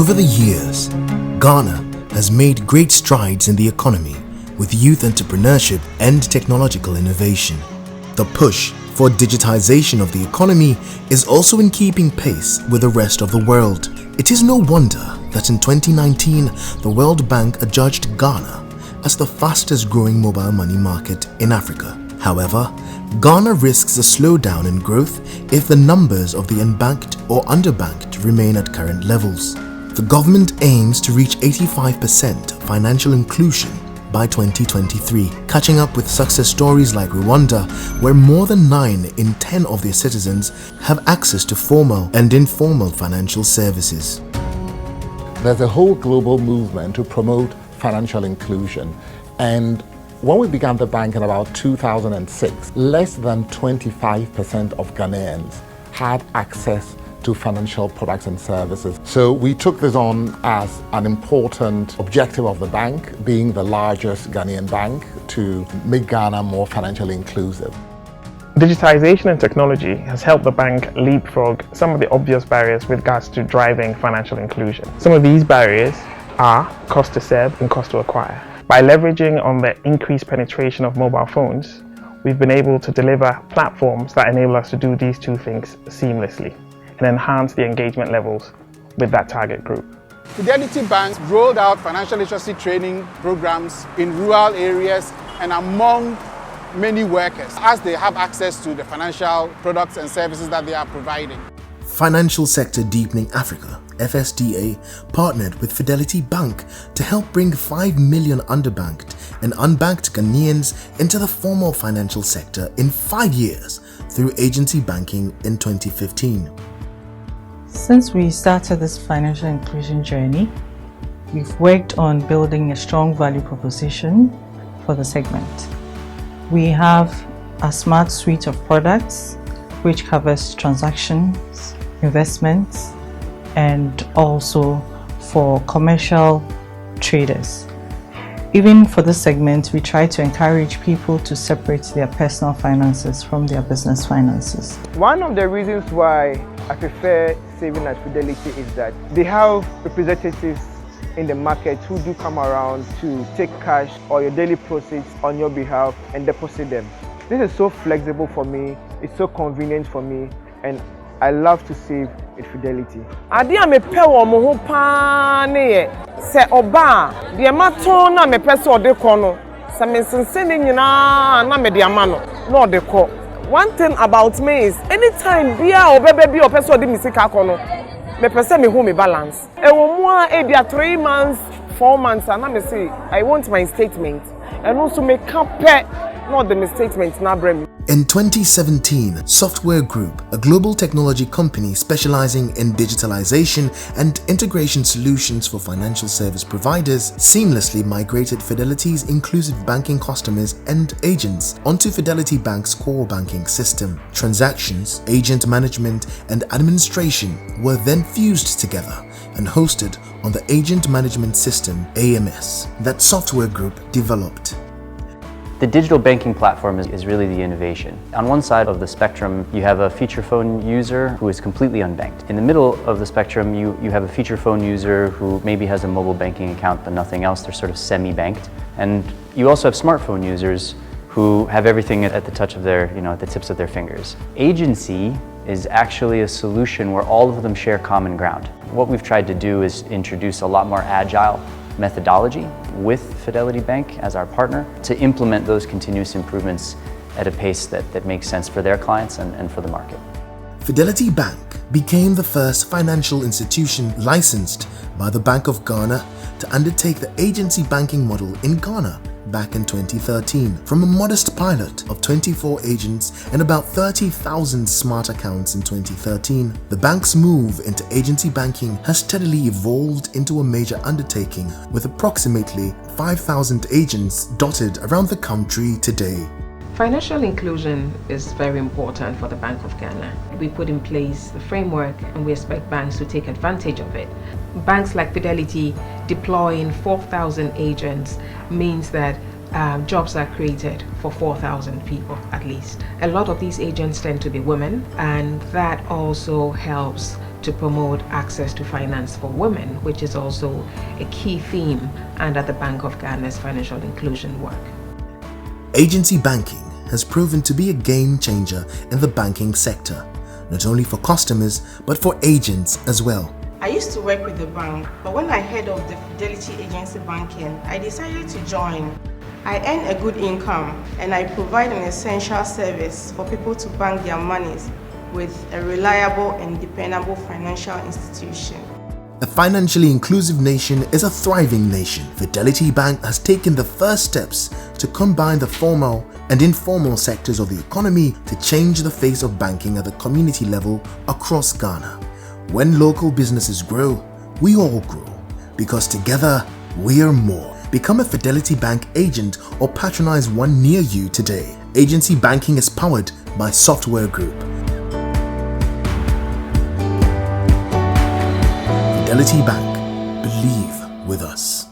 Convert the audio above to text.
Over the years, Ghana has made great strides in the economy with youth entrepreneurship and technological innovation. The push for digitization of the economy is also in keeping pace with the rest of the world. It is no wonder that in 2019, the World Bank adjudged Ghana as the fastest growing mobile money market in Africa. However, Ghana risks a slowdown in growth if the numbers of the unbanked or underbanked remain at current levels. The government aims to reach 85% financial inclusion by 2023, catching up with success stories like Rwanda, where more than 9 in 10 of their citizens have access to formal and informal financial services. There's a whole global movement to promote financial inclusion, and when we began the bank in about 2006, less than 25% of Ghanaians had access to financial products and services. So we took this on as an important objective of the bank, being the largest Ghanaian bank, to make Ghana more financially inclusive. Digitization and technology has helped the bank leapfrog some of the obvious barriers with regards to driving financial inclusion. Some of these barriers are cost to serve and cost to acquire. By leveraging on the increased penetration of mobile phones, we've been able to deliver platforms that enable us to do these two things seamlessly and enhance the engagement levels with that target group. Fidelity Bank rolled out financial literacy training programs in rural areas and among many workers as they have access to the financial products and services that they are providing. Financial Sector Deepening Africa, FSDA, partnered with Fidelity Bank to help bring 5 million underbanked and unbanked Ghanaians into the formal financial sector in 5 years through agency banking in 2015. Since we started this financial inclusion journey, we've worked on building a strong value proposition for the segment. We have a smart suite of products which covers transactions, investments, and also for commercial traders. Even for this segment, we try to encourage people to separate their personal finances from their business finances. One of the reasons why I prefer saving at Fidelity is that they have representatives in the market who do come around to take cash or your daily proceeds on your behalf and deposit them. This is so flexible for me, it's so convenient for me, and I love to save at Fidelity. Ade a mepɛ wɔ mo ho paa ne yɛ sɛ ɔba a deɛ mato na mepɛ sɛ ɔde kɔ no sɛ mensense ne nyinaa na mede ama no na ɔde kɔ. One thing about me is anytime bia ɔbɛbɛ bi ɔpɛ sɛ ɔde me sika kɔ no mepɛ sɛ mehu me balance. Ɛwɔ mu a ebia 3 months 4 months ana me say I want my statement and also me ka pɛ na ɔde me statement na brɛ me. In 2017, Software Group, a global technology company specializing in digitalization and integration solutions for financial service providers, seamlessly migrated Fidelity's inclusive banking customers and agents onto Fidelity Bank's core banking system. Transactions, agent management, and administration were then fused together and hosted on the Agent Management System (AMS) that Software Group developed. The digital banking platform is really the innovation. On one side of the spectrum, you have a feature phone user who is completely unbanked. In the middle of the spectrum, you have a feature phone user who maybe has a mobile banking account but nothing else. They're sort of semi-banked. And you also have smartphone users who have everything at the touch of their, at the tips of their fingers. Agency is actually a solution where all of them share common ground. What we've tried to do is introduce a lot more agile methodology with Fidelity Bank as our partner to implement those continuous improvements at a pace that makes sense for their clients and for the market. Fidelity Bank became the first financial institution licensed by the Bank of Ghana to undertake the agency banking model in Ghana back in 2013. From a modest pilot of 24 agents and about 30,000 smart accounts in 2013, the bank's move into agency banking has steadily evolved into a major undertaking with approximately 5,000 agents dotted around the country today. Financial inclusion is very important for the Bank of Ghana. We put in place the framework and we expect banks to take advantage of it. Banks like Fidelity deploying 4,000 agents means that jobs are created for 4,000 people at least. A lot of these agents tend to be women, and that also helps to promote access to finance for women, which is also a key theme under the Bank of Ghana's financial inclusion work. Agency banking has proven to be a game changer in the banking sector, not only for customers but for agents as well. I used to work with the bank, but when I heard of the Fidelity Agency Banking, I decided to join. I earn a good income and I provide an essential service for people to bank their monies with a reliable and dependable financial institution. A financially inclusive nation is a thriving nation. Fidelity Bank has taken the first steps to combine the formal and informal sectors of the economy to change the face of banking at the community level across Ghana. When local businesses grow, we all grow, because together we are more. Become a Fidelity Bank agent or patronize one near you today. Agency banking is powered by Software Group. Fidelity Bank. Believe with us.